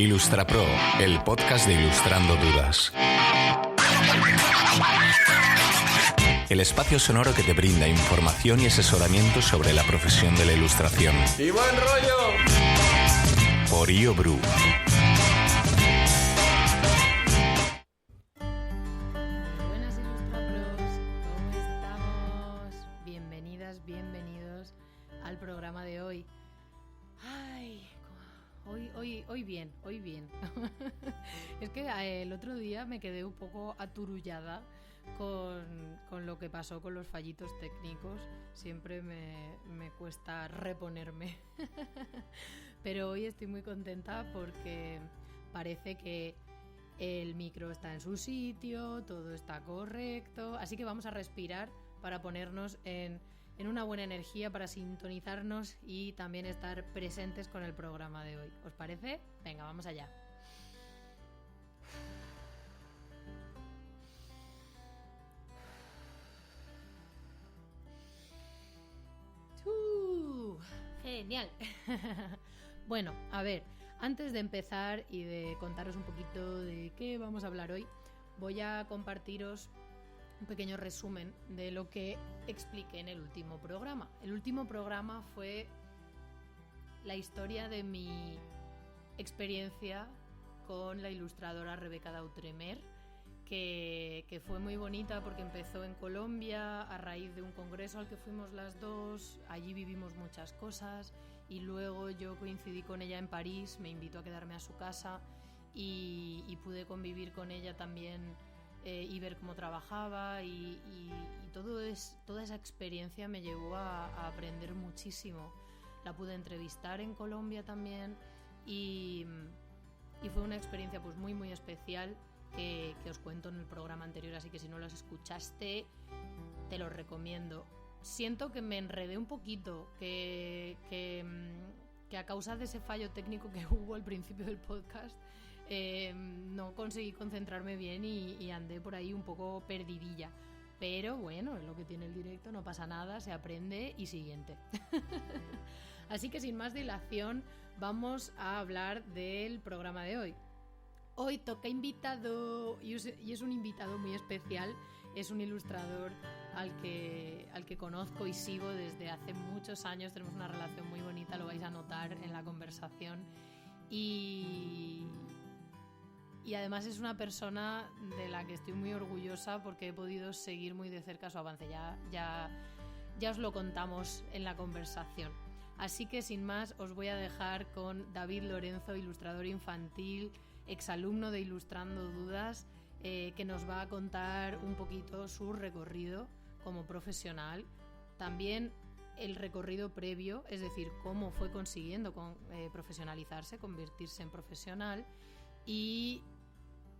IlustraPro, el podcast de Ilustrando Dudas. El espacio sonoro que te brinda información y asesoramiento sobre la profesión de la ilustración. ¡Y buen rollo! Por IoBru. Buenas IlustraPros, ¿cómo estamos? Bienvenidas, bienvenidos al programa de hoy. Ay, hoy bien. Es que el otro día me quedé un poco aturullada con lo que pasó con los fallitos técnicos. Siempre me cuesta reponerme. Pero hoy estoy muy contenta porque parece que el micro está en su sitio, todo está correcto. Así que vamos a respirar para ponernos en una buena energía, para sintonizarnos y también estar presentes con el programa de hoy. ¿Os parece? Venga, vamos allá. Genial. Bueno, a ver, antes de empezar y de contaros un poquito de qué vamos a hablar hoy, voy a compartiros un pequeño resumen de lo que expliqué en el último programa. El último programa fue la historia de mi experiencia con la ilustradora Rebeca Dautremer, que fue muy bonita porque empezó en Colombia a raíz de un congreso al que fuimos las dos. Allí vivimos muchas cosas y luego yo coincidí con ella en París, me invitó a quedarme a su casa y pude convivir con ella también y ver cómo trabajaba y toda esa experiencia me llevó a aprender muchísimo. La pude entrevistar en Colombia también y fue una experiencia pues muy muy especial que os cuento en el programa anterior, así que si no los escuchaste te los recomiendo. Siento que me enredé un poquito, que a causa de ese fallo técnico que hubo al principio del podcast no conseguí concentrarme bien y andé por ahí un poco perdidilla. Pero bueno, es lo que tiene el directo, no pasa nada, se aprende y siguiente. Así que sin más dilación, vamos a hablar del programa de hoy. Hoy toca invitado y es un invitado muy especial. Es un ilustrador al que conozco y sigo desde hace muchos años. Tenemos una relación muy bonita, lo vais a notar en la conversación. Y además es una persona de la que estoy muy orgullosa porque he podido seguir muy de cerca su avance. Ya os lo contamos en la conversación. Así que sin más os voy a dejar con David Lorenzo, ilustrador infantil, exalumno de Ilustrando Dudas, que nos va a contar un poquito su recorrido como profesional, también el recorrido previo, es decir, cómo fue consiguiendo profesionalizarse, convertirse en profesional, y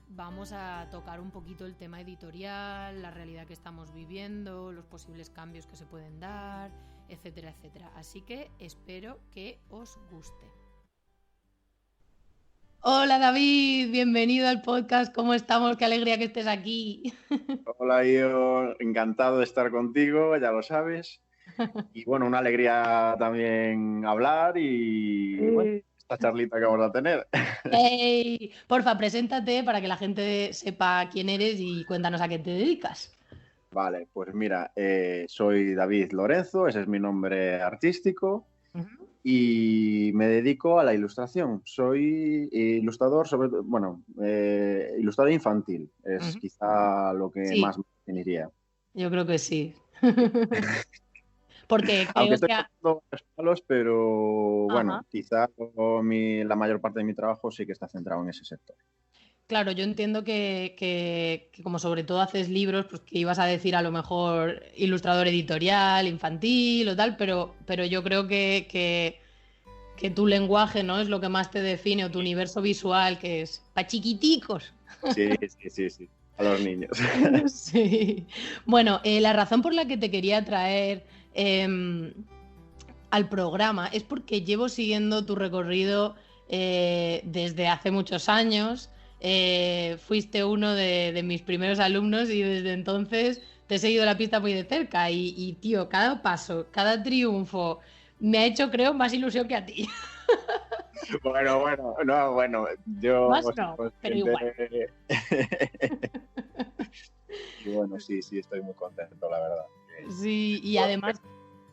vamos a tocar un poquito el tema editorial, la realidad que estamos viviendo, los posibles cambios que se pueden dar, etcétera, etcétera. Así que espero que os guste. Hola David, bienvenido al podcast, ¿cómo estamos? Qué alegría que estés aquí. Hola, yo encantado de estar contigo, ya lo sabes. Y bueno, una alegría también hablar y bueno, esta charlita que vamos a tener. Hey, porfa, preséntate para que la gente sepa quién eres y cuéntanos a qué te dedicas. Vale, pues mira, soy David Lorenzo, ese es mi nombre artístico. Uh-huh. Y me dedico a la ilustración. Soy ilustrador, ilustrador infantil. Es quizá lo que más me definiría. Yo creo que sí. Porque aunque estoy haciendo varios palos, pero bueno, quizá la mayor parte de mi trabajo sí que está centrado en ese sector. Claro, yo entiendo que como sobre todo haces libros, pues que ibas a decir a lo mejor ilustrador editorial, infantil o tal, pero yo creo que tu lenguaje, ¿no?, es lo que más te define, o tu universo visual, que es para chiquiticos. Sí, a los niños. Sí. Bueno, la razón por la que te quería traer al programa es porque llevo siguiendo tu recorrido desde hace muchos años. Fuiste uno de mis primeros alumnos y desde entonces te he seguido la pista muy de cerca y tío, cada paso, cada triunfo me ha hecho, creo, más ilusión que a ti. Bueno, yo... Más no, pero igual. Y bueno, sí, estoy muy contento, la verdad. Sí, y además,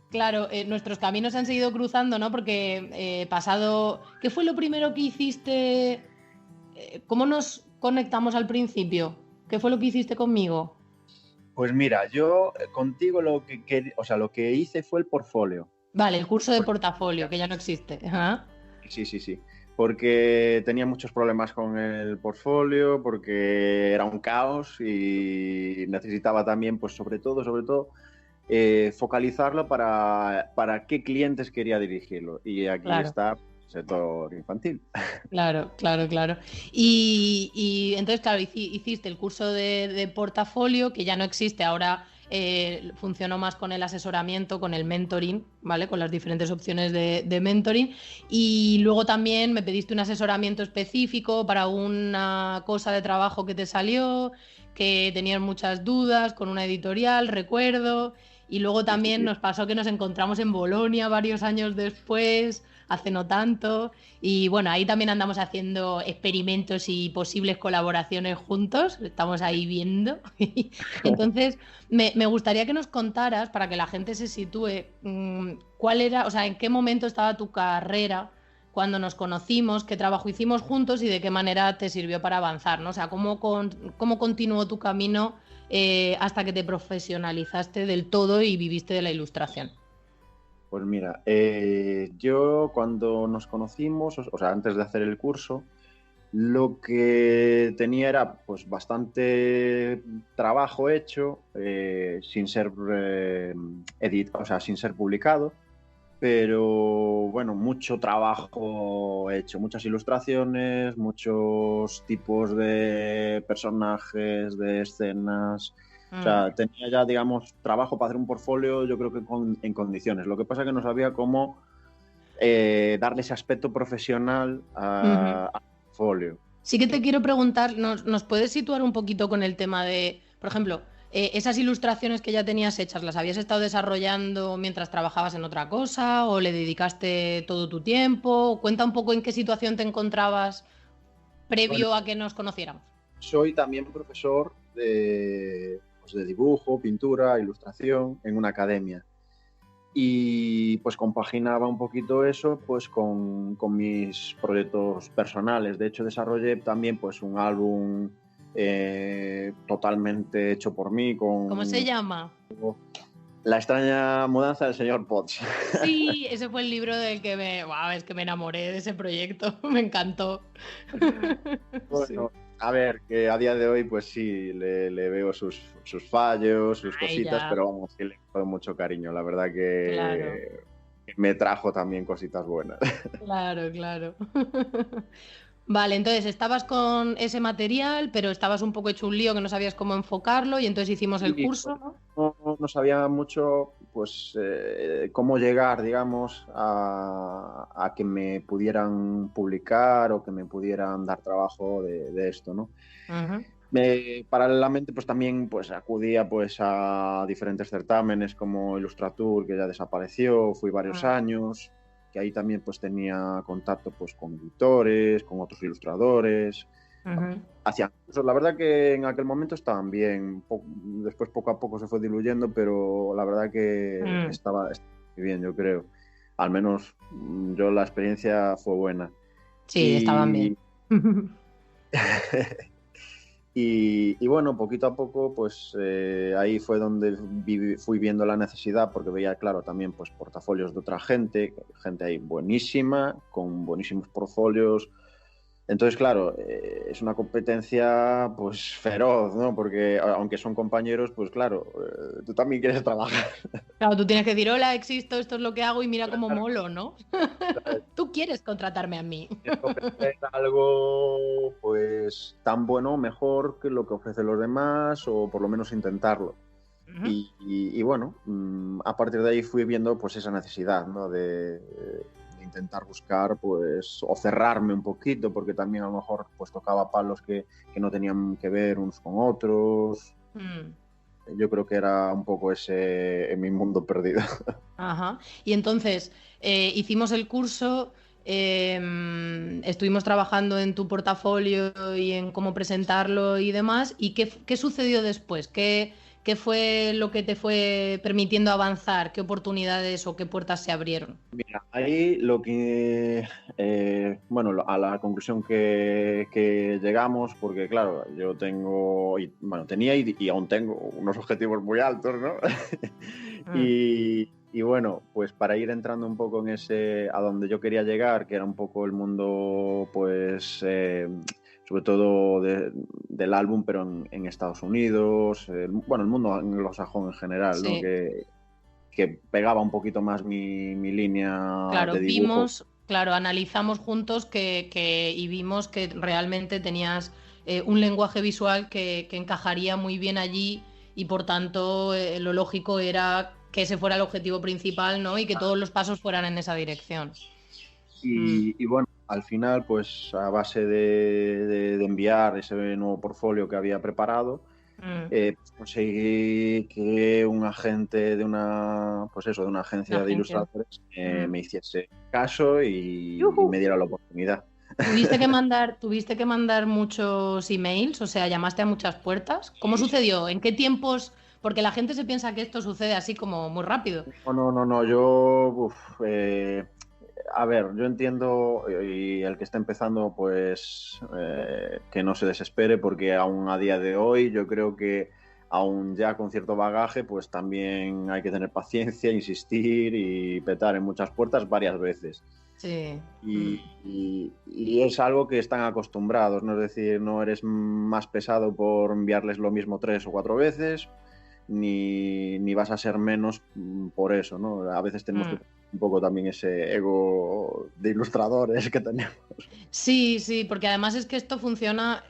claro, nuestros caminos se han seguido cruzando, ¿no? Porque pasado... ¿Qué fue lo primero que hiciste? ¿Cómo nos conectamos al principio? ¿Qué fue lo que hiciste conmigo? Pues mira, yo contigo lo que hice fue el portfolio. Vale, el curso de portafolio, que ya no existe. Ajá. Sí. Porque tenía muchos problemas con el portfolio, porque era un caos y necesitaba también, pues sobre todo, focalizarlo para qué clientes quería dirigirlo. Y aquí está el sector infantil. Claro. Y entonces, claro, hiciste el curso de portafolio, que ya no existe, ahora funcionó más con el asesoramiento, con el mentoring, ¿vale? Con las diferentes opciones de mentoring. Y luego también me pediste un asesoramiento específico para una cosa de trabajo que te salió, que tenías muchas dudas, con una editorial, recuerdo. Y luego también nos pasó que nos encontramos en Bolonia varios años después, hace no tanto. Y bueno, ahí también andamos haciendo experimentos y posibles colaboraciones juntos. Estamos ahí viendo. Entonces, me gustaría que nos contaras, para que la gente se sitúe, cuál era, o sea, en qué momento estaba tu carrera cuando nos conocimos, qué trabajo hicimos juntos y de qué manera te sirvió para avanzar, ¿no? O sea, cómo continuó tu camino hasta que te profesionalizaste del todo y viviste de la ilustración. Pues mira, yo cuando nos conocimos, o sea, antes de hacer el curso, lo que tenía era pues bastante trabajo hecho sin ser sin ser publicado, pero bueno, mucho trabajo hecho, muchas ilustraciones, muchos tipos de personajes, de escenas. O sea, tenía ya, digamos, trabajo para hacer un portfolio, yo creo que en condiciones. Lo que pasa es que no sabía cómo darle ese aspecto profesional al portfolio. Sí que te quiero preguntar, ¿nos puedes situar un poquito con el tema de, por ejemplo, esas ilustraciones que ya tenías hechas, ¿las habías estado desarrollando mientras trabajabas en otra cosa o le dedicaste todo tu tiempo? Cuenta un poco en qué situación te encontrabas previo a que nos conociéramos. Soy también profesor de dibujo, pintura, ilustración en una academia. Y pues compaginaba un poquito eso pues con mis proyectos personales. De hecho, desarrollé también pues un álbum totalmente hecho por mí. ¿Cómo se llama? La extraña mudanza del señor Potts. Sí, ese fue el libro del que es que me enamoré de ese proyecto, me encantó. Bueno, sí. A ver, que a día de hoy pues sí, le veo sus fallos, sus cositas, pero vamos, que le doy mucho cariño. La verdad que me trajo también cositas buenas. Claro. Vale, entonces estabas con ese material, pero estabas un poco hecho un lío que no sabías cómo enfocarlo y entonces hicimos el curso, ¿no? No sabía mucho pues cómo llegar, digamos, a que me pudieran publicar o que me pudieran dar trabajo de esto, ¿no? Uh-huh. Paralelamente pues también pues acudía pues a diferentes certámenes como Illustratur, que ya desapareció, fui varios años, que ahí también pues tenía contacto pues con editores, con otros ilustradores. Hacían cursos. La verdad que en aquel momento estaban bien, después poco a poco se fue diluyendo, pero la verdad que estaba bien, yo creo. Al menos yo la experiencia fue buena. Sí, estaban bien. Y bueno, poquito a poco, pues ahí fue donde fui viendo la necesidad, porque veía, claro, también pues portafolios de otra gente ahí buenísima, con buenísimos portfolios. Entonces, claro, es una competencia pues feroz, ¿no? Porque aunque son compañeros, pues claro, tú también quieres trabajar. Claro, tú tienes que decir, hola, existo, esto es lo que hago y mira cómo molo, ¿no? Tú quieres contratarme a mí. Ofrecer algo pues tan bueno o mejor que lo que ofrecen los demás, o por lo menos intentarlo. Y bueno, a partir de ahí fui viendo pues esa necesidad, ¿no? De intentar buscar pues o cerrarme un poquito, porque también a lo mejor pues tocaba palos que no tenían que ver unos con otros. Yo creo que era un poco ese en mi mundo perdido. Ajá. Y entonces hicimos el curso, estuvimos trabajando en tu portafolio y en cómo presentarlo y demás. ¿Y qué sucedió después? ¿Qué fue lo que te fue permitiendo avanzar? ¿Qué oportunidades o qué puertas se abrieron? Mira, ahí lo que, a la conclusión que llegamos, porque claro, yo tengo, tenía y aún tengo unos objetivos muy altos, ¿no? Y bueno, pues para ir entrando un poco en ese, a donde yo quería llegar, que era un poco el mundo, pues, sobre todo del álbum, pero en Estados Unidos, el mundo anglosajón en general, sí. ¿No? Que pegaba un poquito más mi línea de dibujo. Analizamos juntos y vimos que realmente tenías un lenguaje visual que encajaría muy bien allí y por tanto lo lógico era que ese fuera el objetivo principal, ¿no? Y que todos los pasos fueran en esa dirección. Y bueno, al final, pues a base de enviar ese nuevo portfolio que había preparado, conseguí que un agente de una agencia de ilustradores me hiciese caso y me diera la oportunidad. ¿Tuviste que mandar muchos emails? O sea, ¿llamaste a muchas puertas? ¿Cómo sucedió? ¿En qué tiempos? Porque la gente se piensa que esto sucede así como muy rápido. No, yo... a ver, yo entiendo, y el que está empezando, pues que no se desespere, porque aún a día de hoy yo creo que aún ya con cierto bagaje, pues también hay que tener paciencia, insistir y petar en muchas puertas varias veces. Sí. Y es algo que están acostumbrados, ¿no? Es decir, no eres más pesado por enviarles lo mismo 3 o 4 veces, ni vas a ser menos por eso, ¿no? A veces tenemos que un poco también ese ego de ilustradores que tenemos. Sí, porque además es que esto funciona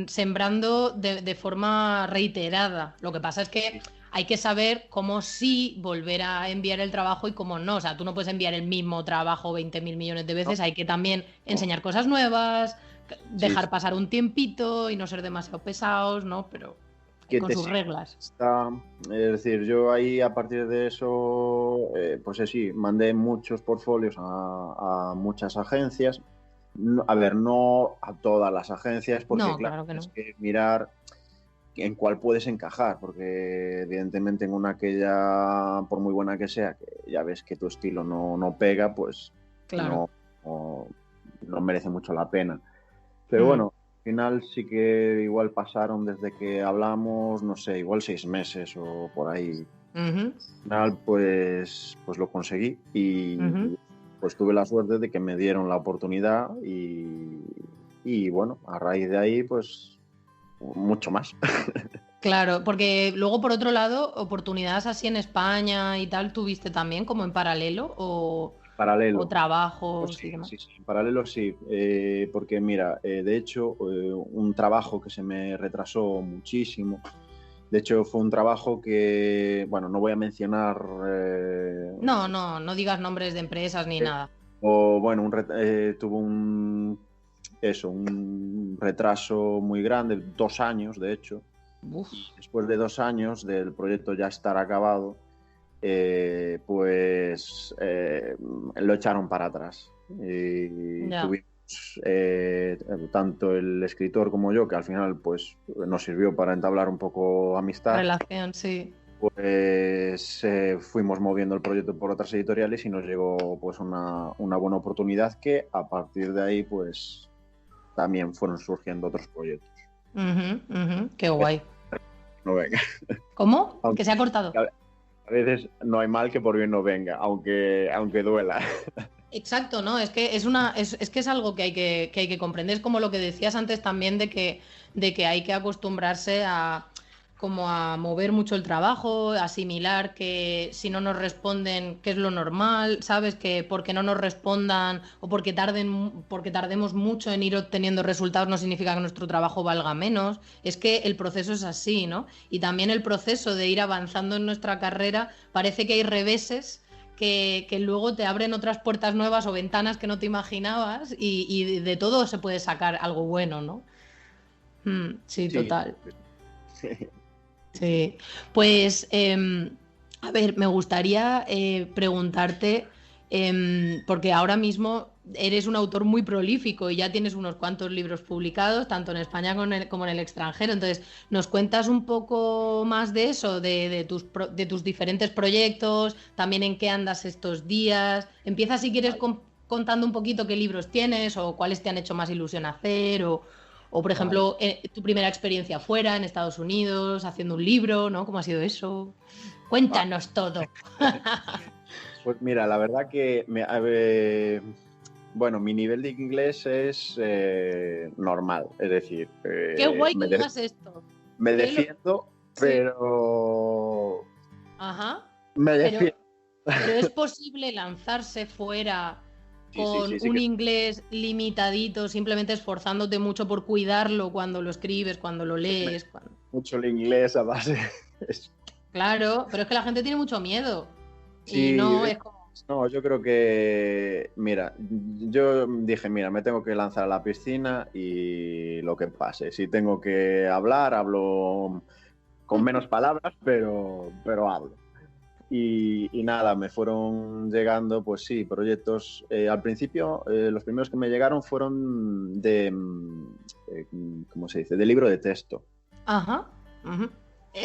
sembrando de forma reiterada. Lo que pasa es que hay que saber cómo sí volver a enviar el trabajo y cómo no. O sea, tú no puedes enviar el mismo trabajo 20.000 millones de veces. No. Hay que también enseñar cosas nuevas, dejar pasar un tiempito y no ser demasiado pesados, ¿no? Pero con sus reglas. Es decir, yo ahí a partir de eso, pues sí, mandé muchos portfolios a muchas agencias. A ver, no a todas las agencias, porque no, claro que no. Tienes que mirar en cuál puedes encajar, porque evidentemente en una que ya, por muy buena que sea, que ya ves que tu estilo no pega, pues claro. no merece mucho la pena. Pero bueno, al final sí que igual pasaron desde que hablamos, no sé, igual 6 meses o por ahí. Al final pues lo conseguí y pues tuve la suerte de que me dieron la oportunidad y bueno, a raíz de ahí pues mucho más. Claro, porque luego por otro lado, oportunidades así en España y tal, ¿tuviste también como en paralelo o trabajos sí, y demás? Sí, en paralelo sí, porque mira, de hecho un trabajo que se me retrasó muchísimo, de hecho fue un trabajo que, bueno, no voy a mencionar... No digas nombres de empresas ni nada. O bueno, tuvo un retraso muy grande, 2 años de hecho. Uf. Después de 2 años del proyecto ya estar acabado, pues lo echaron para atrás. Y tuvimos tanto el escritor como yo, que al final pues nos sirvió para entablar un poco amistad. Relación, sí. Pues fuimos moviendo el proyecto por otras editoriales y nos llegó pues una buena oportunidad que a partir de ahí pues también fueron surgiendo otros proyectos. Qué guay. No venga. ¿Cómo? Que se ha cortado. A veces no hay mal que por bien no venga, aunque duela. Exacto, ¿no? Es que es algo que hay que comprender. Es como lo que decías antes también de que hay que acostumbrarse a mover mucho el trabajo, asimilar que si no nos responden, que es lo normal, ¿sabes? Que porque no nos respondan o porque tardemos mucho en ir obteniendo resultados no significa que nuestro trabajo valga menos. Es que el proceso es así, ¿no? Y también el proceso de ir avanzando en nuestra carrera, parece que hay reveses que luego te abren otras puertas nuevas o ventanas que no te imaginabas y de todo se puede sacar algo bueno, ¿no? Sí, total. Sí, pues a ver, me gustaría preguntarte porque ahora mismo eres un autor muy prolífico y ya tienes unos cuantos libros publicados, tanto en España como en el extranjero. Entonces, ¿nos cuentas un poco más de eso, de tus diferentes proyectos, también en qué andas estos días? Empieza si quieres contando un poquito qué libros tienes o cuáles te han hecho más ilusión hacer o por ejemplo, tu primera experiencia fuera, en Estados Unidos, haciendo un libro, ¿no? ¿Cómo ha sido eso? Cuéntanos todo. Pues mira, la verdad que bueno, mi nivel de inglés es normal, es decir... ¡Qué guay que digas esto! Me defiendo, pero... Ajá. Me defiendo. Pero es posible lanzarse fuera con un inglés limitadito, simplemente esforzándote mucho por cuidarlo cuando lo escribes, cuando lo lees. Mucho el inglés a base. Claro, pero es que la gente tiene mucho miedo. Sí, y no es como... No, yo creo que, mira, yo dije, mira, me tengo que lanzar a la piscina y lo que pase. Si tengo que hablar, hablo con menos palabras, pero hablo. Y nada, me fueron llegando, pues sí, proyectos. Al principio, los primeros que me llegaron fueron de, ¿cómo se dice? De libro de texto. Ajá. Uh-huh.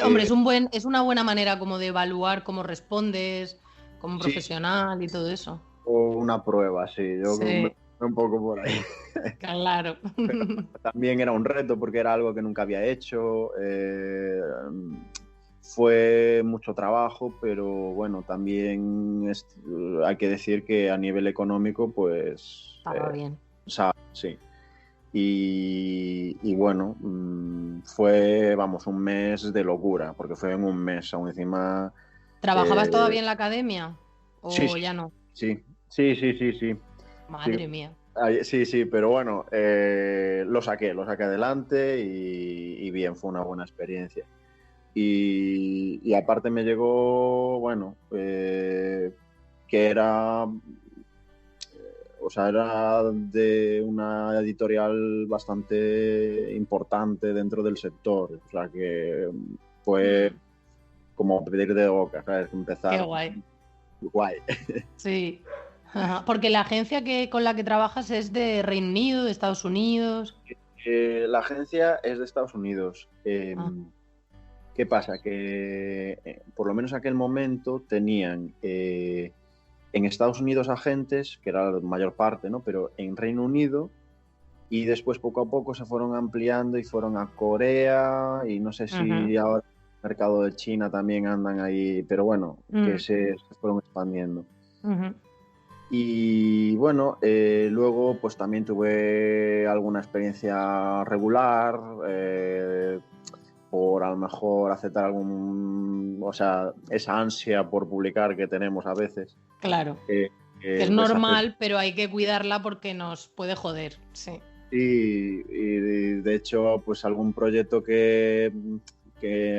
Hombre, es una buena manera como de evaluar cómo respondes como profesional y todo eso. O una prueba, sí. Yo un poco por ahí. Claro. Pero también era un reto porque era algo que nunca había hecho. Fue mucho trabajo, pero bueno, también hay que decir que a nivel económico, pues... Estaba bien. Sí. Y bueno, fue, vamos, un mes de locura, porque fue en un mes, aún encima... ¿Trabajabas todavía en la academia? ¿O sí, ya no? Sí. Madre mía. Sí, pero bueno, lo saqué adelante y bien, fue una buena experiencia. Y aparte me llegó, bueno, que era... O sea, era de una editorial bastante importante dentro del sector. O sea, que fue como pedir de boca, ¿sabes? Empezar. Qué guay. Guay. Sí. Porque la agencia con la que trabajas es de Reino Unido, de Estados Unidos. La agencia es de Estados Unidos. ¿Qué pasa? Que por lo menos en aquel momento tenían... en Estados Unidos agentes, que era la mayor parte, ¿no? Pero en Reino Unido, y después poco a poco se fueron ampliando y fueron a Corea, y no sé si ahora en el mercado de China también andan ahí, pero bueno, que se fueron expandiendo. Y bueno, luego pues también tuve alguna experiencia regular, por a lo mejor aceptar o sea, esa ansia por publicar que tenemos a veces. Claro, que es normal, pero hay que cuidarla porque nos puede joder, sí. Y de hecho, pues algún proyecto que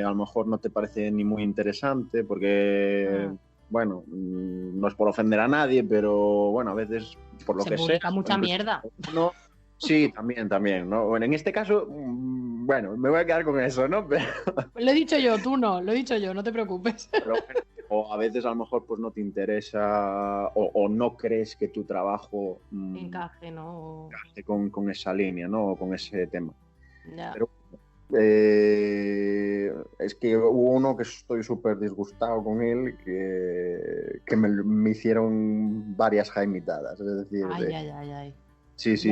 a lo mejor no te parece ni muy interesante, porque, bueno, no es por ofender a nadie, pero bueno, a veces, por lo que sea... Se publica mucha mierda. No, sí, también, ¿no? Bueno, en este caso, bueno, me voy a quedar con eso, ¿no? Pero... Lo he dicho yo, tú no, lo he dicho yo, no te preocupes. Pero, o a veces a lo mejor pues no te interesa o no crees que tu trabajo encaje, ¿no? Encaje con esa línea, ¿no? O con ese tema. Ya. Pero es que hubo uno que estoy súper disgustado con él, que me hicieron varias jaimitadas. Es decir, Ay. Sí.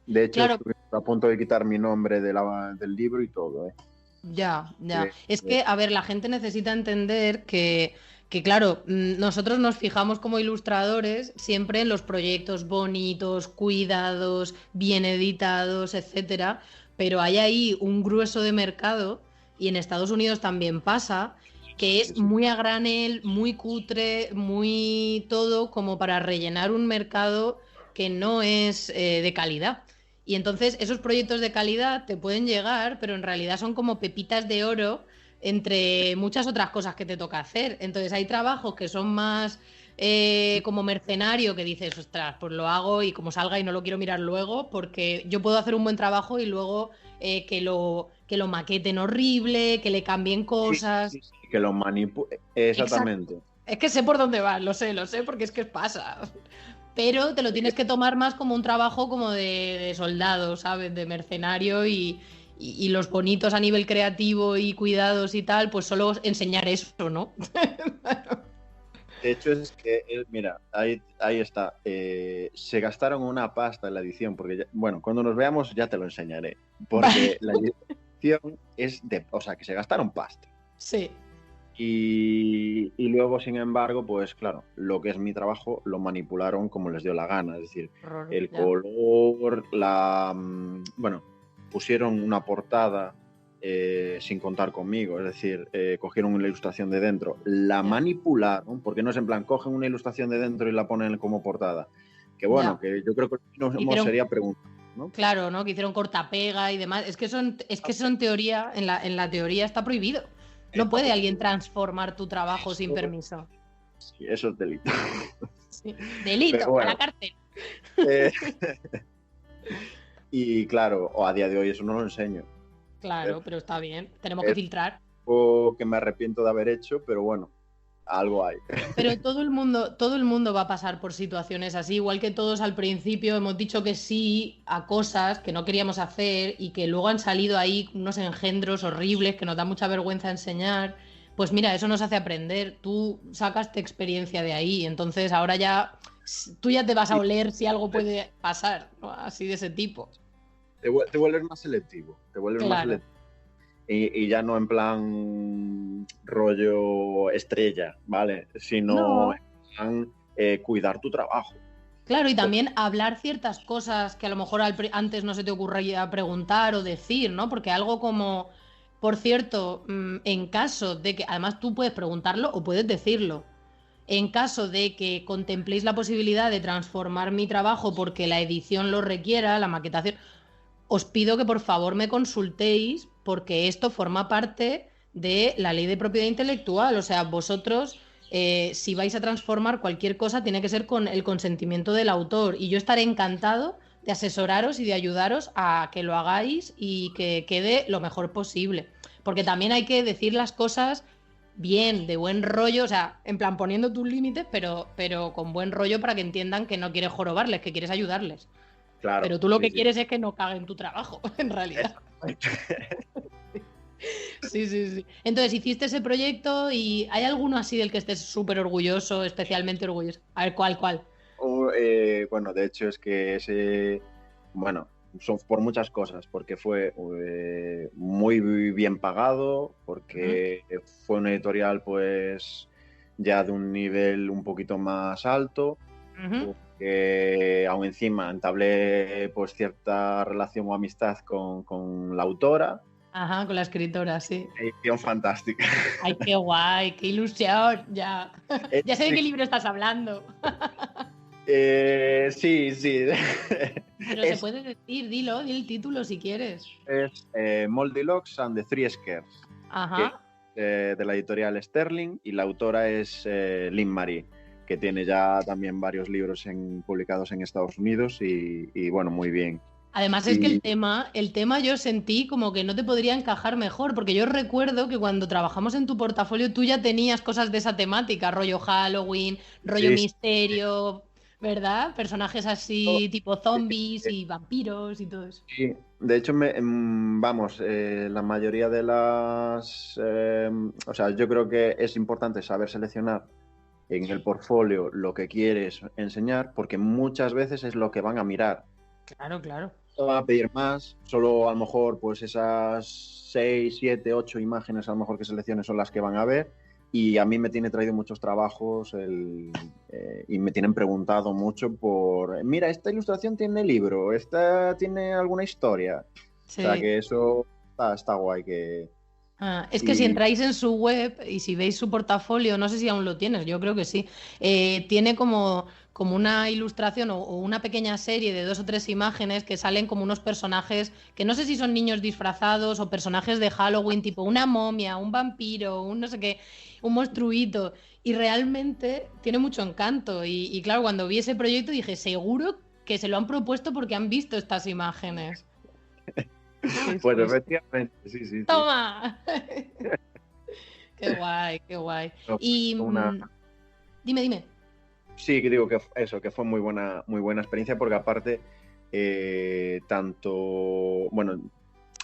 De hecho, claro. Estuve a punto de quitar mi nombre del libro y todo, ¿eh? Ya. Es que, a ver, la gente necesita entender que claro, nosotros nos fijamos como ilustradores siempre en los proyectos bonitos, cuidados, bien editados, etcétera, pero hay ahí un grueso de mercado, y en Estados Unidos también pasa, que es muy a granel, muy cutre, muy todo como para rellenar un mercado que no es de calidad. Y entonces esos proyectos de calidad te pueden llegar, pero en realidad son como pepitas de oro entre muchas otras cosas que te toca hacer. Entonces hay trabajos que son más como mercenario, que dices, ostras, pues lo hago y como salga y no lo quiero mirar luego, porque yo puedo hacer un buen trabajo y luego que lo maqueten horrible, que le cambien cosas. Sí, que lo manipulen. Exactamente. Es que sé por dónde vas, lo sé, porque es que pasa. Pero te lo tienes que tomar más como un trabajo como de soldado, ¿sabes? De mercenario y los bonitos a nivel creativo y cuidados y tal, pues solo enseñar eso, ¿no? De hecho, es que, mira, ahí está. Se gastaron una pasta en la edición, porque, bueno, cuando nos veamos ya te lo enseñaré. Porque la edición es o sea, que se gastaron pasta. Sí. Y luego, sin embargo, pues claro, lo que es mi trabajo lo manipularon como les dio la gana. Es decir, el color, bueno, pusieron una portada sin contar conmigo. Es decir, cogieron una ilustración de dentro, la manipularon, porque no es en plan, cogen una ilustración de dentro y la ponen como portada. Que bueno, que yo creo que no sería preguntar, ¿no? Claro, ¿no? Que hicieron cortapega y demás. Es que son teoría, en la teoría está prohibido. No puede alguien transformar tu trabajo sin permiso. Sí, eso es delito. Sí. Delito, bueno, a la cárcel. Y claro, a día de hoy eso no lo enseño. Claro, pero está bien. Tenemos que filtrar. O que me arrepiento de haber hecho, pero bueno, algo hay. Pero todo el mundo va a pasar por situaciones así, igual que todos al principio hemos dicho que sí a cosas que no queríamos hacer y que luego han salido ahí unos engendros horribles que nos da mucha vergüenza enseñar. Pues mira, eso nos hace aprender. Tú sacaste experiencia de ahí, entonces ahora ya tú ya te vas a oler si algo puede pasar, ¿no? Así de ese tipo. Te vuelves más selectivo, más selectivo. Y ya no en plan rollo estrella, ¿vale? Sino en plan cuidar tu trabajo. Claro, y también hablar ciertas cosas que a lo mejor antes no se te ocurría preguntar o decir, ¿no? Porque algo como, por cierto, en caso de que, además tú puedes preguntarlo o puedes decirlo, en caso de que contempléis la posibilidad de transformar mi trabajo porque la edición lo requiera, la maquetación, os pido que por favor me consultéis porque esto forma parte de la ley de propiedad intelectual. O sea, vosotros, si vais a transformar cualquier cosa, tiene que ser con el consentimiento del autor. Y yo estaré encantado de asesoraros y de ayudaros a que lo hagáis y que quede lo mejor posible. Porque también hay que decir las cosas bien, de buen rollo, o sea, en plan poniendo tus límites, pero con buen rollo para que entiendan que no quieres jorobarles, que quieres ayudarles. Claro, pero tú lo que quieres es que no caguen tu trabajo, en realidad. Sí. Entonces, hiciste ese proyecto y ¿hay alguno así del que estés súper orgulloso, especialmente orgulloso? A ver, ¿cuál? Bueno, de hecho es que ese... Bueno, son por muchas cosas, porque fue muy bien pagado, porque fue una editorial pues ya de un nivel un poquito más alto, que aún encima entablé pues cierta relación o amistad con la autora. Ajá, con la escritora, sí. Edición fantástica. Ay, qué guay, qué ilusión, ya. Ya sé de qué libro estás hablando. Sí. Pero se puede decir, di el título si quieres. Es Moldy Locks and the Three Scares. Ajá. De la editorial Sterling, y la autora es Lynn Marie, que tiene ya también varios libros publicados en Estados Unidos y bueno, muy bien. Además es que el tema yo sentí como que no te podría encajar mejor, porque yo recuerdo que cuando trabajamos en tu portafolio tú ya tenías cosas de esa temática, rollo Halloween, rollo misterio, ¿verdad? Personajes así tipo zombies y vampiros y todo eso. Sí, de hecho, la mayoría de las... o sea, yo creo que es importante saber seleccionar en el portfolio lo que quieres enseñar, porque muchas veces es lo que van a mirar. Claro. No van a pedir más, solo a lo mejor pues esas 6, 7, 8 imágenes a lo mejor que selecciones son las que van a ver, y a mí me tiene traído muchos trabajos y me tienen preguntado mucho por, mira, esta ilustración tiene libro, esta tiene alguna historia. Sí. O sea que eso está guay que... Es que si entráis en su web y si veis su portafolio, no sé si aún lo tienes, yo creo que sí, tiene como una ilustración o una pequeña serie de 2 o 3 imágenes que salen como unos personajes que no sé si son niños disfrazados o personajes de Halloween, tipo una momia, un vampiro, un no sé qué, un monstruito, y realmente tiene mucho encanto y claro, cuando vi ese proyecto dije, seguro que se lo han propuesto porque han visto estas imágenes. Pues efectivamente, sí. ¡Toma! Qué guay. Y Dime. Sí, que digo que eso, que fue muy buena experiencia, porque aparte, tanto, bueno,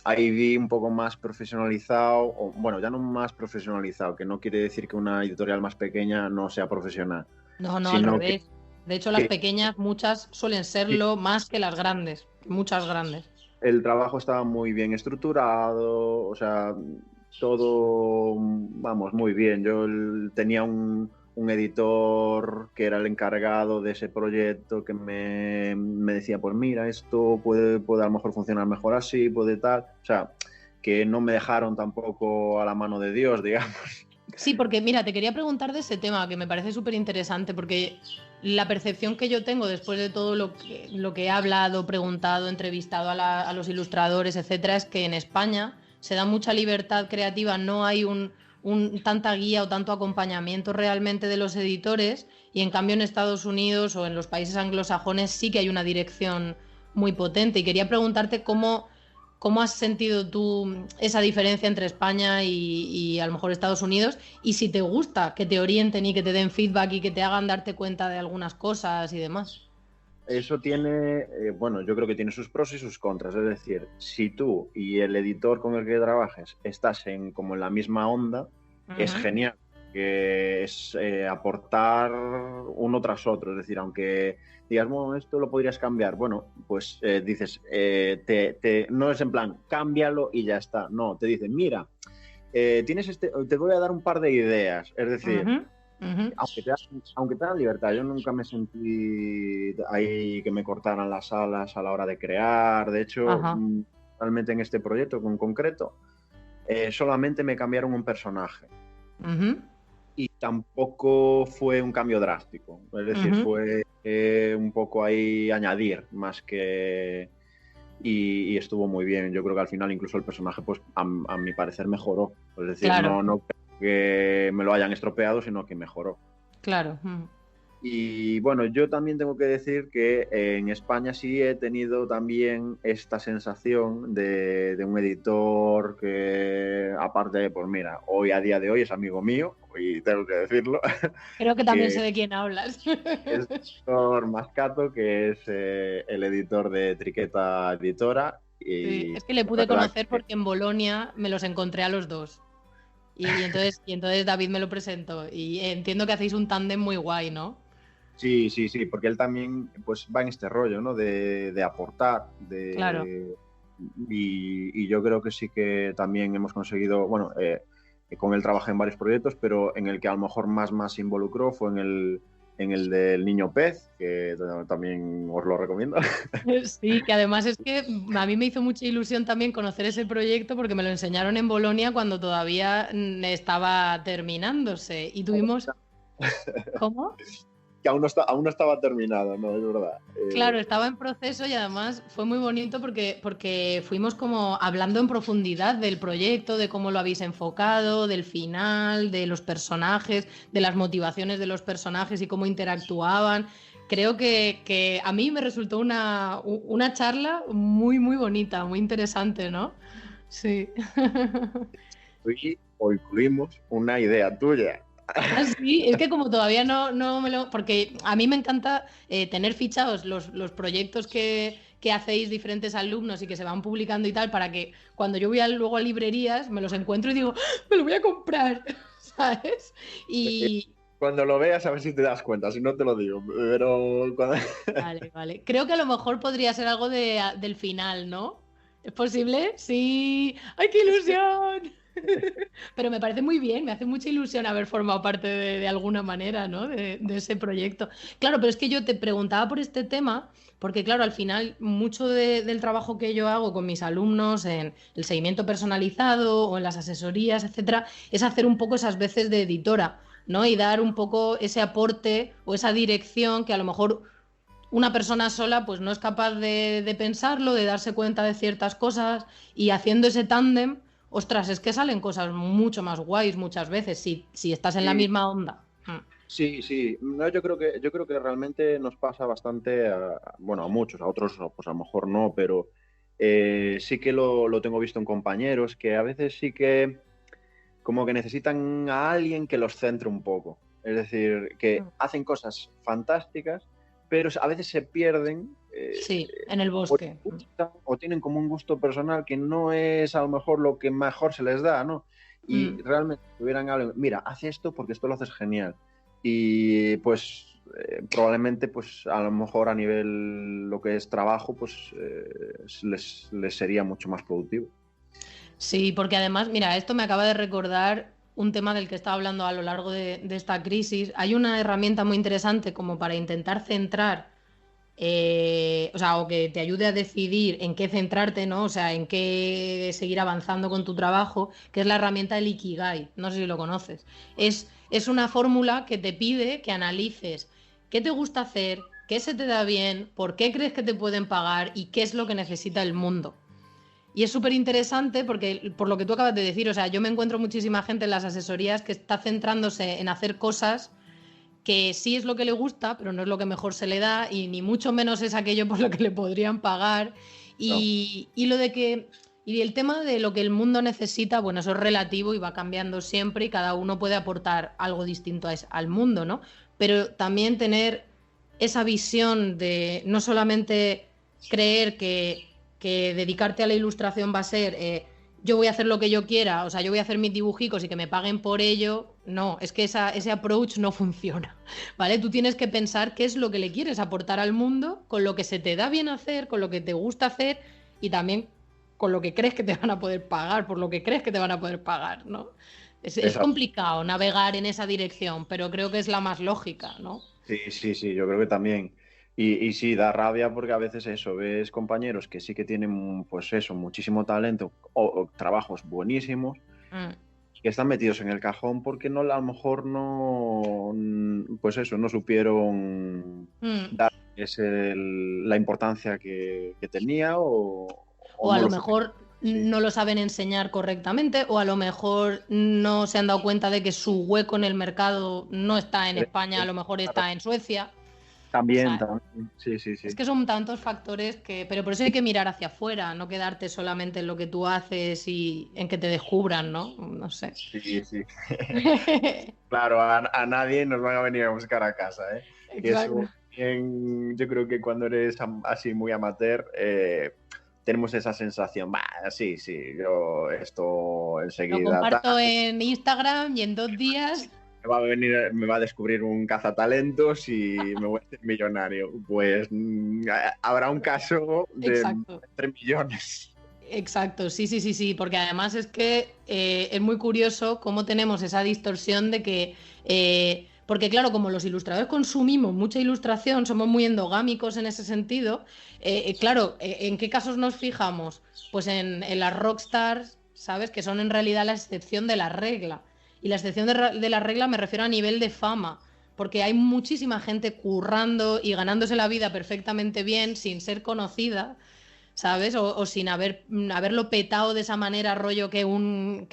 ahí vi un poco más profesionalizado, o bueno, ya no más profesionalizado, que no quiere decir que una editorial más pequeña no sea profesional, No, al sino revés. De hecho, las que pequeñas, muchas suelen serlo más que las grandes. Muchas grandes. el trabajo estaba muy bien estructurado, o sea, todo, vamos, muy bien. Yo tenía un editor que era el encargado de ese proyecto que me decía, pues mira, esto puede a lo mejor funcionar mejor así, puede tal. O sea, que no me dejaron tampoco a la mano de Dios, digamos. Sí, porque mira, te quería preguntar de ese tema que me parece súper interesante, porque la percepción que yo tengo después de todo lo que he hablado, preguntado, entrevistado a los ilustradores, etcétera, es que en España se da mucha libertad creativa, no hay tanta guía o tanto acompañamiento realmente de los editores, y en cambio en Estados Unidos o en los países anglosajones sí que hay una dirección muy potente. Y quería preguntarte ¿cómo has sentido tú esa diferencia entre España y a lo mejor Estados Unidos? Y si te gusta que te orienten y que te den feedback y que te hagan darte cuenta de algunas cosas y demás. Eso tiene, bueno, yo creo que tiene sus pros y sus contras. Es decir, si tú y el editor con el que trabajes estás como en la misma onda, es genial, que es aportar uno tras otro. Es decir, aunque digas, bueno, esto lo podrías cambiar, bueno, pues dices, no es en plan, cámbialo y ya está. No, te dicen, mira, te voy a dar un par de ideas. Es decir, aunque te dan libertad, yo nunca me sentí ahí que me cortaran las alas a la hora de crear. De hecho, realmente en este proyecto en concreto, solamente me cambiaron un personaje. Y tampoco fue un cambio drástico. Es decir, fue un poco ahí añadir más que... Y estuvo muy bien. Yo creo que al final incluso el personaje, pues a mi parecer, mejoró. Es decir, claro. no que me lo hayan estropeado, sino que mejoró. Claro. Y bueno, yo también tengo que decir que en España sí he tenido también esta sensación de un editor que, aparte, pues mira, hoy a día de hoy es amigo mío, y tengo que decirlo. Creo que también sé de quién hablas. Es Víctor Mascato, que es el editor de Triqueta Editora. Sí, es que le pude conocer porque en Bolonia me los encontré a los dos. Y entonces David me lo presentó. Y entiendo que hacéis un tándem muy guay, ¿no? Sí, porque él también pues va en este rollo, ¿no? De aportar, Claro. Y yo creo que sí que también hemos conseguido, bueno, con él trabajé en varios proyectos, pero en el que a lo mejor más se involucró fue en el del Niño Pez, que también os lo recomiendo. Sí, que además es que a mí me hizo mucha ilusión también conocer ese proyecto porque me lo enseñaron en Bolonia cuando todavía estaba terminándose y tuvimos... ¿Cómo? Que aún no estaba terminado, ¿no? Es verdad. Claro, estaba en proceso y además fue muy bonito porque fuimos como hablando en profundidad del proyecto, de cómo lo habéis enfocado, del final, de los personajes, de las motivaciones de los personajes y cómo interactuaban. Creo que a mí me resultó una charla muy, muy bonita, muy interesante, ¿no? Sí. Y o incluimos una idea tuya. Ah, sí, es que como todavía no me lo... Porque a mí me encanta tener fichados los proyectos que hacéis diferentes alumnos y que se van publicando y tal, para que cuando yo voy luego a librerías me los encuentro y digo, ¡ah! Me lo voy a comprar, ¿sabes? Y... Cuando lo veas a ver si te das cuenta, si no te lo digo, pero... Vale. Creo que a lo mejor podría ser algo del final, ¿no? ¿Es posible? Sí. ¡Ay, qué ilusión! Pero me parece muy bien, me hace mucha ilusión haber formado parte de alguna manera, ¿no? De ese proyecto. Claro, pero es que yo te preguntaba por este tema, porque claro, al final mucho del trabajo que yo hago con mis alumnos en el seguimiento personalizado o en las asesorías, etcétera, es hacer un poco esas veces de editora, ¿no? Y dar un poco ese aporte o esa dirección que a lo mejor una persona sola pues no es capaz de pensarlo, de darse cuenta de ciertas cosas, y haciendo ese tándem, ostras, es que salen cosas mucho más guays muchas veces si estás en la misma onda. Sí. No, yo creo que realmente nos pasa bastante a muchos, a otros pues a lo mejor no, pero sí que lo tengo visto en compañeros que a veces sí que como que necesitan a alguien que los centre un poco. Es decir, que hacen cosas fantásticas, pero a veces se pierden. Sí, en el bosque. O tienen como un gusto personal que no es a lo mejor lo que mejor se les da, ¿no? Y realmente tuvieran algo, mira, haz esto porque esto lo haces genial. Y pues probablemente pues a lo mejor a nivel lo que es trabajo pues les sería mucho más productivo. Sí, porque además, mira, esto me acaba de recordar un tema del que estaba hablando a lo largo de esta crisis. Hay una herramienta muy interesante como para intentar centrar, o sea, o que te ayude a decidir en qué centrarte, ¿no? O sea, en qué seguir avanzando con tu trabajo, que es la herramienta del Ikigai. No sé si lo conoces. Es una fórmula que te pide que analices qué te gusta hacer, qué se te da bien, por qué crees que te pueden pagar y qué es lo que necesita el mundo. Y es súper interesante porque, por lo que tú acabas de decir, o sea, yo me encuentro muchísima gente en las asesorías que está centrándose en hacer cosas que sí es lo que le gusta, pero no es lo que mejor se le da y ni mucho menos es aquello por lo que le podrían pagar. Y lo de que... Y el tema de lo que el mundo necesita, bueno, eso es relativo y va cambiando siempre y cada uno puede aportar algo distinto al mundo, ¿no? Pero también tener esa visión de no solamente creer que dedicarte a la ilustración va a ser yo voy a hacer lo que yo quiera, o sea, yo voy a hacer mis dibujicos y que me paguen por ello. No, es que ese approach no funciona, ¿vale? Tú tienes que pensar qué es lo que le quieres aportar al mundo, con lo que se te da bien hacer, con lo que te gusta hacer y también con lo que crees que te van a poder pagar, por lo que crees que te van a poder pagar, ¿no? Es complicado navegar en esa dirección, pero creo que es la más lógica, ¿no? Sí, yo creo que también. Y sí, da rabia porque a veces eso, ves compañeros que sí que tienen, pues eso, muchísimo talento o trabajos buenísimos que están metidos en el cajón porque no, a lo mejor no, pues eso, no supieron dar la importancia que tenía o a no lo mejor no lo saben enseñar correctamente o a lo mejor no se han dado cuenta de que su hueco en el mercado no está en España, a lo mejor está en Suecia. También, sí. Es que son tantos factores pero por eso hay que mirar hacia afuera, no quedarte solamente en lo que tú haces y en que te descubran, ¿no? No sé. Sí. Claro, a nadie nos van a venir a buscar a casa, ¿eh? Exacto. Y eso, yo creo que cuando eres así muy amateur, tenemos esa sensación, sí, yo esto enseguida... Lo comparto en Instagram y en 2 días... Me va a descubrir un cazatalentos y me voy a hacer millonario. Pues habrá un caso de 3 millones. Exacto, sí, porque además es que es muy curioso cómo tenemos esa distorsión de que... porque claro, como los ilustradores consumimos mucha ilustración, somos muy endogámicos en ese sentido, claro, ¿en qué casos nos fijamos? Pues en las rockstars, ¿sabes? Que son en realidad la excepción de la regla. Y la excepción de la regla me refiero a nivel de fama, porque hay muchísima gente currando y ganándose la vida perfectamente bien sin ser conocida, ¿sabes? O sin haberlo petado de esa manera, rollo que un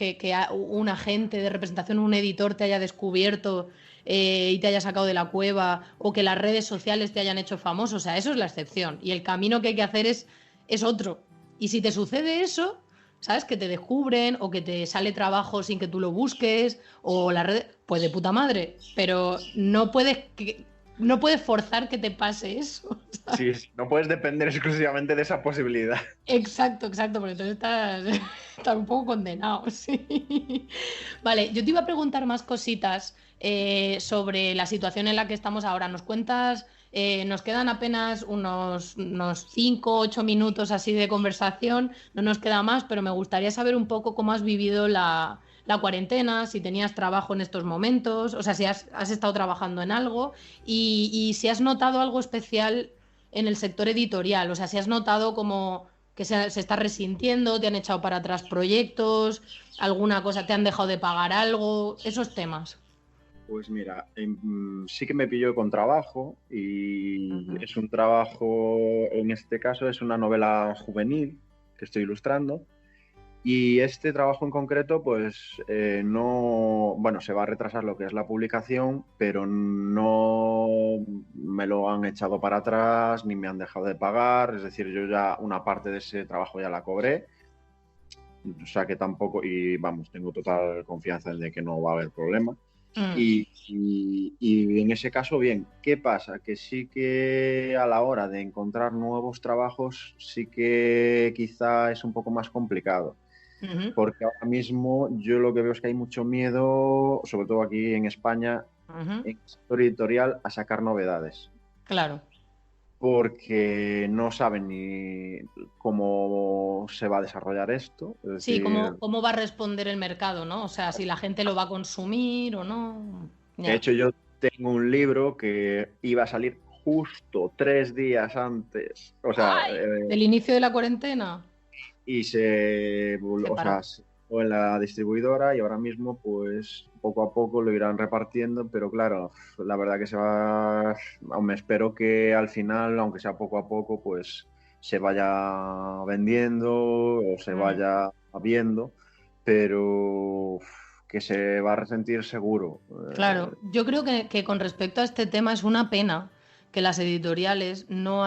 agente de representación, un editor te haya descubierto y te haya sacado de la cueva, o que las redes sociales te hayan hecho famoso. O sea, eso es la excepción. Y el camino que hay que hacer es otro. Y si te sucede eso, ¿sabes? Que te descubren o que te sale trabajo sin que tú lo busques o la red, pues de puta madre, pero no puedes forzar que te pase eso, ¿sabes? Sí, no puedes depender exclusivamente de esa posibilidad. Exacto, porque entonces estás un poco condenado, sí. Vale, yo te iba a preguntar más cositas sobre la situación en la que estamos ahora. ¿Nos cuentas? Nos quedan apenas unos 5 o 8 minutos así de conversación, no nos queda más, pero me gustaría saber un poco cómo has vivido la cuarentena, si tenías trabajo en estos momentos, o sea, si has estado trabajando en algo y si has notado algo especial en el sector editorial, o sea, si has notado como que se está resintiendo, te han echado para atrás proyectos, alguna cosa, te han dejado de pagar algo, esos temas. Pues mira, sí que me pilló con trabajo y es un trabajo, en este caso es una novela juvenil que estoy ilustrando y este trabajo en concreto pues no, bueno, se va a retrasar lo que es la publicación, pero no me lo han echado para atrás ni me han dejado de pagar, es decir, yo ya una parte de ese trabajo ya la cobré, o sea que tampoco, y vamos, tengo total confianza en de que no va a haber problema. Y en ese caso, bien, ¿qué pasa? Que sí que a la hora de encontrar nuevos trabajos, sí que quizá es un poco más complicado. Porque ahora mismo yo lo que veo es que hay mucho miedo, sobre todo aquí en España, en el sector editorial, a sacar novedades. Claro. Porque no saben ni cómo se va a desarrollar esto. Es Sí, decir, cómo va a responder el mercado, ¿no? O sea, si la gente lo va a consumir o no. de hecho, yo tengo un libro que iba a salir justo 3 días antes, o sea, ¿Del inicio de la cuarentena? y o sea, se fue en la distribuidora y ahora mismo, pues, poco a poco lo irán repartiendo, pero claro, la verdad que aún me espero que al final, aunque sea poco a poco, pues se vaya vendiendo o se vaya viendo, pero que se va a resentir seguro. Claro, yo creo que con respecto a este tema es una pena que las editoriales no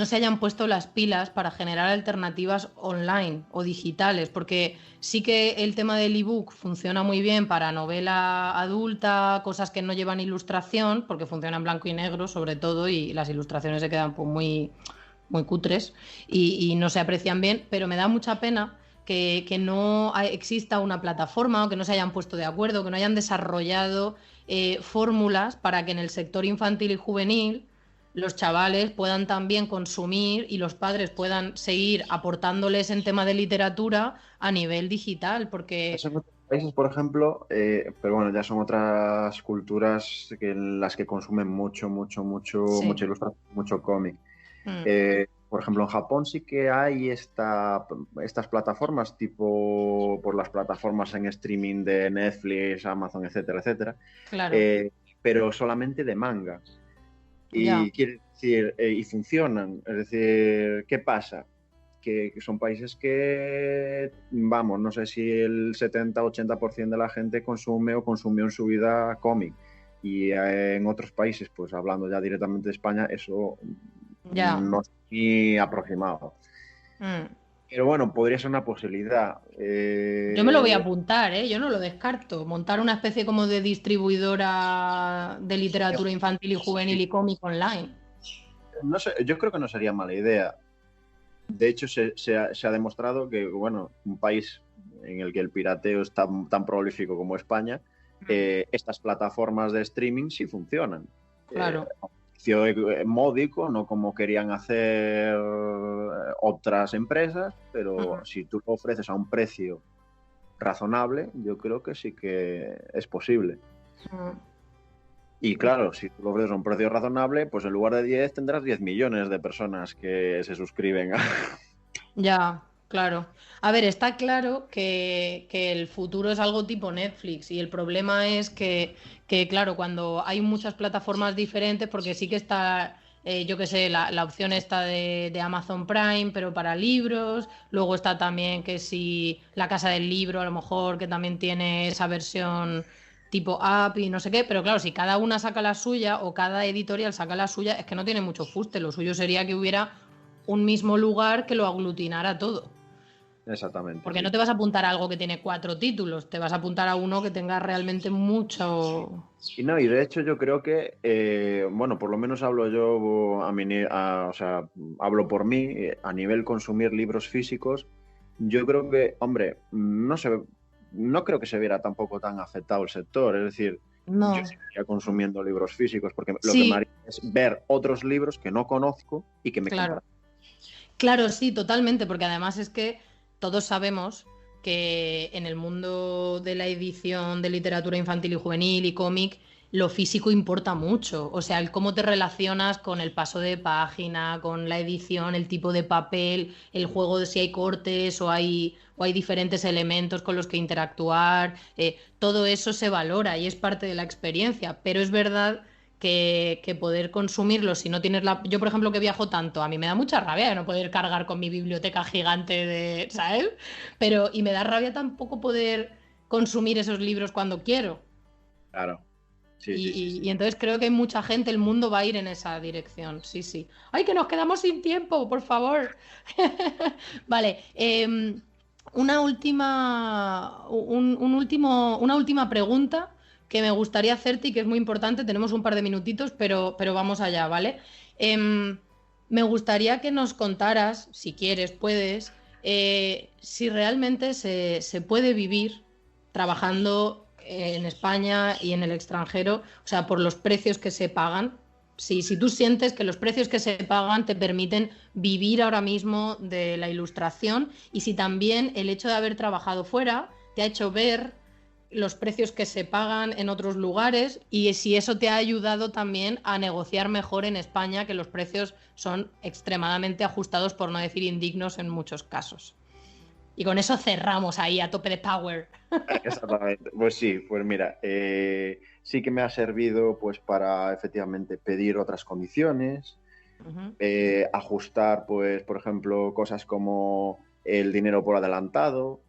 se hayan puesto las pilas para generar alternativas online o digitales, porque sí que el tema del ebook funciona muy bien para novela adulta, cosas que no llevan ilustración, porque funciona en blanco y negro sobre todo, y las ilustraciones se quedan pues muy, muy cutres y no se aprecian bien, pero me da mucha pena que no exista una plataforma o que no se hayan puesto de acuerdo, que no hayan desarrollado fórmulas para que en el sector infantil y juvenil los chavales puedan también consumir y los padres puedan seguir aportándoles en tema de literatura a nivel digital, porque... En otros países, por ejemplo, pero bueno, ya son otras culturas en las que consumen mucha ilustración, mucho cómic. Por ejemplo, en Japón sí que hay estas plataformas, tipo por las plataformas en streaming de Netflix, Amazon, etcétera, etcétera, Claro. Pero solamente de manga. Y Ya. quiere decir, y funcionan. Es decir, ¿qué pasa? Que son países que, vamos, no sé si el 70-80% de la gente consume o consumió en su vida cómic. Y en otros países, pues hablando ya directamente de España, eso Ya. no es ni aproximado. Pero bueno, podría ser una posibilidad. Yo me lo voy a apuntar, ¿eh? Yo no lo descarto. Montar una especie como de distribuidora de literatura infantil y juvenil y cómic online. No sé, yo creo que no sería mala idea. De hecho, se ha demostrado que, bueno, un país en el que el pirateo es tan prolífico como España, estas plataformas de streaming sí funcionan. Claro. Módico, no como querían hacer otras empresas, pero si tú lo ofreces a un precio razonable, yo creo que sí que es posible. Y claro, si tú lo ofreces a un precio razonable, pues en lugar de 10 tendrás 10 millones de personas que se suscriben a... Ya, claro. A ver, está claro que el futuro es algo tipo Netflix y el problema es que, claro, cuando hay muchas plataformas diferentes, porque sí que está, yo qué sé, la opción esta de Amazon Prime, pero para libros, luego está también que si la Casa del Libro, a lo mejor, que también tiene esa versión tipo app y no sé qué, pero claro, si cada una saca la suya o cada editorial saca la suya, es que no tiene mucho fuste, lo suyo sería que hubiera un mismo lugar que lo aglutinara todo. Exactamente. Porque no te vas a apuntar a algo que tiene 4 títulos, te vas a apuntar a uno que tenga realmente mucho... Y no, y de hecho yo creo que, bueno, por lo menos hablo yo, o sea, hablo por mí, a nivel consumir libros físicos, yo creo que, hombre, no creo que se viera tampoco tan afectado el sector, es decir, No. yo seguiría consumiendo libros físicos, porque lo que me haría es ver otros libros que no conozco y que me Claro. Claro, sí, totalmente, porque además es que todos sabemos que en el mundo de la edición de literatura infantil y juvenil y cómic, lo físico importa mucho. O sea, el cómo te relacionas con el paso de página, con la edición, el tipo de papel, el juego de si hay cortes o hay diferentes elementos con los que interactuar. Todo eso se valora y es parte de la experiencia. Pero es verdad que poder consumirlo si no tienes la... Yo, por ejemplo, que viajo tanto, a mí me da mucha rabia de no poder cargar con mi biblioteca gigante de... ¿sabes? Pero, y me da rabia tampoco poder consumir esos libros cuando quiero. Claro. Sí, y entonces creo que hay mucha gente, el mundo va a ir en esa dirección, sí. ¡Ay, que nos quedamos sin tiempo, por favor! Vale, una última pregunta que me gustaría hacerte y que es muy importante. Tenemos un par de minutitos, pero vamos allá, ¿vale? Me gustaría que nos contaras, si quieres, puedes, si realmente se puede vivir trabajando en España y en el extranjero, o sea, por los precios que se pagan. Si tú sientes que los precios que se pagan te permiten vivir ahora mismo de la ilustración, y si también el hecho de haber trabajado fuera te ha hecho ver los precios que se pagan en otros lugares, y si eso te ha ayudado también a negociar mejor en España, que los precios son extremadamente ajustados, por no decir indignos en muchos casos. Y con eso cerramos ahí a tope de power. Exactamente. Pues sí, pues mira, sí que me ha servido pues para efectivamente pedir otras condiciones, ajustar, pues, por ejemplo, cosas como el dinero por adelantado,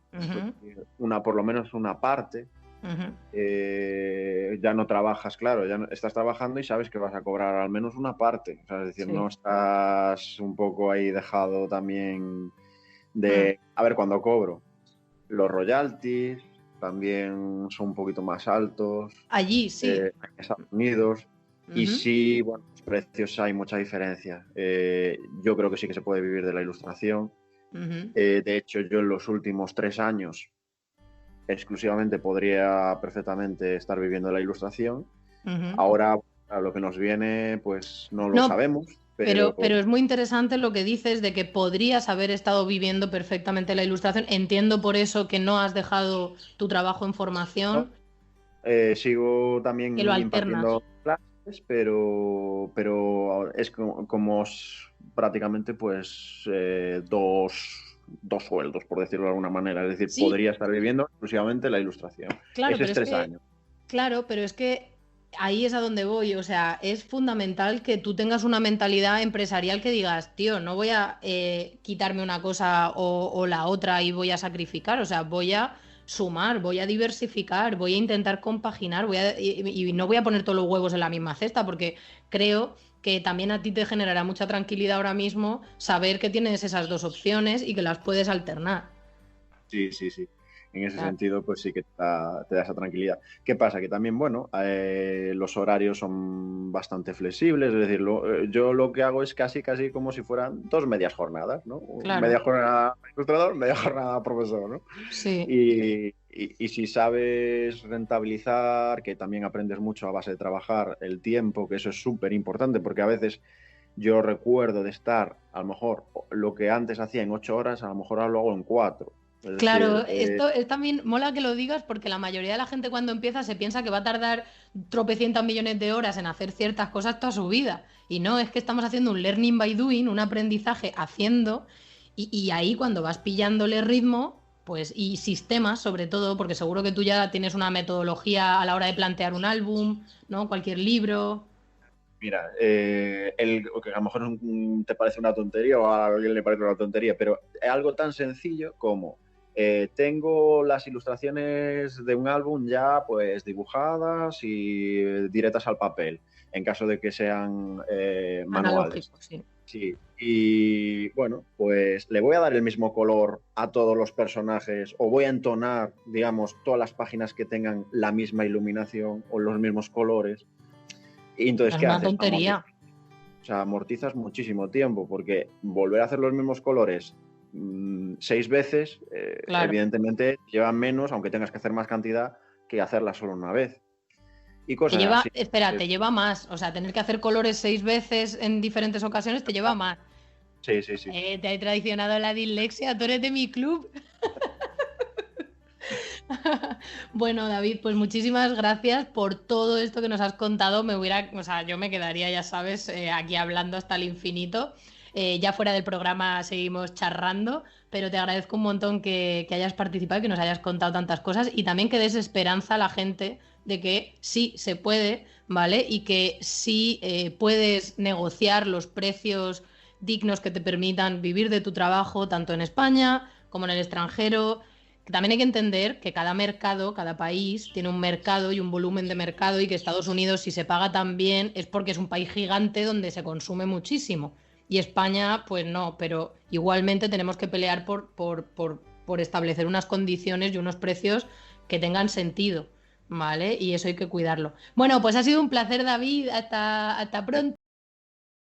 por lo menos una parte. Ya no trabajas, claro, ya no, estás trabajando y sabes que vas a cobrar al menos una parte. O sea, es decir, no estás un poco ahí dejado también de, a ver, cuando cobro. Los royalties también son un poquito más altos. Allí, sí. En Estados Unidos. Y sí, bueno, los precios hay mucha diferencia. Yo creo que sí que se puede vivir de la ilustración. De hecho, yo en los últimos 3 años exclusivamente podría perfectamente estar viviendo de la ilustración. Ahora, a lo que nos viene, pues no lo sabemos. Pero es muy interesante lo que dices de que podrías haber estado viviendo perfectamente la ilustración. Entiendo por eso que no has dejado tu trabajo en formación. Sigo también impartiendo clases, pero es como prácticamente pues dos sueldos, por decirlo de alguna manera. Es decir, podría estar viviendo exclusivamente la ilustración. Claro, es 3 años. Claro, pero es que ahí es a donde voy. O sea, es fundamental que tú tengas una mentalidad empresarial que digas, tío, no voy a quitarme una cosa o la otra y voy a sacrificar. O sea, voy a sumar, voy a diversificar, voy a intentar compaginar, y no voy a poner todos los huevos en la misma cesta, porque creo que también a ti te generará mucha tranquilidad ahora mismo saber que tienes esas 2 opciones y que las puedes alternar. Sí. En ese sentido, pues sí que te da esa tranquilidad. ¿Qué pasa? Que también, bueno, los horarios son bastante flexibles. Es decir, yo lo que hago es casi como si fueran 2 medias jornadas, ¿no? Claro. Media jornada ilustrador, media jornada profesor, ¿no? Sí. Y si sabes rentabilizar, que también aprendes mucho a base de trabajar el tiempo, que eso es súper importante, porque a veces yo recuerdo de estar, a lo mejor, lo que antes hacía en 8 horas, a lo mejor ahora lo hago en 4. Claro, esto es también mola que lo digas, porque la mayoría de la gente cuando empieza se piensa que va a tardar tropecientas millones de horas en hacer ciertas cosas toda su vida. Y no, es que estamos haciendo un learning by doing, un aprendizaje haciendo, y ahí cuando vas pillándole ritmo, pues, y sistemas sobre todo, porque seguro que tú ya tienes una metodología a la hora de plantear un álbum, ¿no? Cualquier libro. Mira, que a lo mejor te parece una tontería o a alguien le parece una tontería, pero es algo tan sencillo como tengo las ilustraciones de un álbum ya pues dibujadas y directas al papel, en caso de que sean manuales. Sí. Y bueno, pues le voy a dar el mismo color a todos los personajes, o voy a entonar, digamos, todas las páginas que tengan la misma iluminación o los mismos colores. Y entonces, ¿qué haces? Es una tontería. O sea, amortizas muchísimo tiempo, porque volver a hacer los mismos colores 6 veces, claro, evidentemente lleva menos, aunque tengas que hacer más cantidad, que hacerla solo una vez. Y cosas así. Te lleva más. O sea, tener que hacer colores 6 veces en diferentes ocasiones te lleva más. Sí. Te he traicionado la dislexia, tú eres de mi club. Bueno, David, pues muchísimas gracias por todo esto que nos has contado. Yo me quedaría, ya sabes, aquí hablando hasta el infinito. Ya fuera del programa seguimos charrando, pero te agradezco un montón que hayas participado y que nos hayas contado tantas cosas, y también que des esperanza a la gente de que sí se puede, ¿vale? Y que sí puedes negociar los precios dignos que te permitan vivir de tu trabajo, tanto en España como en el extranjero. También hay que entender que cada mercado, cada país tiene un mercado y un volumen de mercado, y que Estados Unidos, si se paga tan bien, es porque es un país gigante donde se consume muchísimo. Y España, pues no, pero igualmente tenemos que pelear por por establecer unas condiciones y unos precios que tengan sentido, ¿vale? Y eso hay que cuidarlo. Bueno, pues ha sido un placer, David. Hasta pronto.